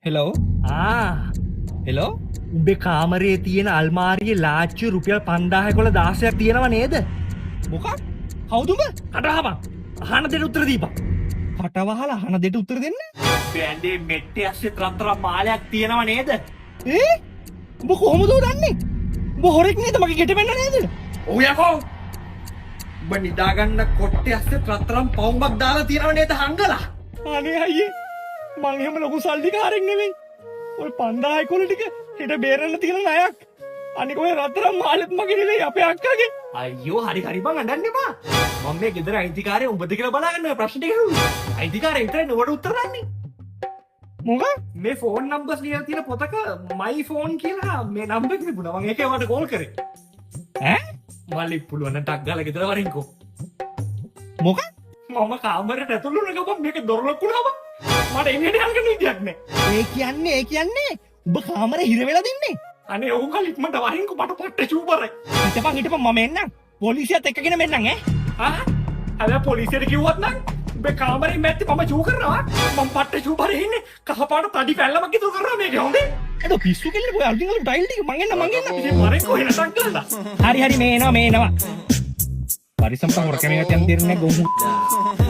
Hello hello උඹේ කාමරේ තියෙන අල්මාරියේ ලාච්චු රුපියල් 5000 16ක් තියෙනව නේද? මොකක් කවුදුම කටහපන්. අහන දෙට උත්තර දීපන්. කටවහල අහන දෙට උත්තර දෙන්න බෑන්ඩේ මෙට්ටේ ඇස්සේ රත්තරන් මාලයක් තියෙනව නේද? උඹ කොහොමද දන්නේ? උඹ හොරෙක් නේද මගේ ගෙට වෙන්න නේද? ඔව් යකෝ. උඹ නිදාගන්න කොට්ටේ ඇස්සේ රත්තරන් පවුමක් දාලා තියෙනව නේද හංගලා? අනේ අයියේ මං එහෙම ලොකු සල්ලිකාරෙක් නෙවෙයි. ඔය 5000 කොල ටික හෙට බේරන්න තියෙන ණයක්. අනික ඔය රත්තරන් මාළෙත් මගේ නෙවෙයි අපේ අක්කගේ. අයියෝ හරි හරි බං අඬන්න එපා. මම මේ ගෙදර අයිතිකාරය උඹද කියලා බලාගන්න ඔය ප්‍රශ්න ටික හෙව්වේ. අයිතිකාරය විතරයි නුඹට උත්තර දන්නේ. මොකක්? මේ ෆෝන් නම්බර්ස් ලියලා තියෙන පොතක මයි ෆෝන් කියලා මේ නම්බර් එක තිබුණා. මම ඒකේ වට කෝල් කරේ. මල්ලි පුළුවන් නම් ටක් ගාලා ගෙදර වරින්කෝ. මොකක්? මම කාමරේට ඇතුළු වෙන ගමන් මේක දොර ලොක්කුනම මට එන්නේ යන්න විදියක් නෑ. ඒ කියන්නේ උඹ කාමරේ හිර වෙලා දින්නේ. අනේ ඔහු කලික්මට වරින්කෝ මට පට්ට චූපරයි. හිටපන් මම එන්නම්. පොලිසියත් එක්කගෙන මෙන්නම් ඈ. හැබැයි පොලිසියට කිව්වත් නම් උඹේ කාමරේ මැත්තේ මම චූ කරනවා. මම පට්ට චූපරේ ඉන්නේ. කහපාට තඩි පැල්ලමක් ඉතුරු කරනවා මේකේ හොඳේ. එද පිස්සු කෙල්ල ඔය අල්ටින් වල ටයිල් ටික මං එන්නම්. ඉතින් වරින්කෝ එන ටක් ගාලා. හරි මේ එනවා. පරිසම්පන් හොර කැමේ යටින් දෙන්නේ ගොමු.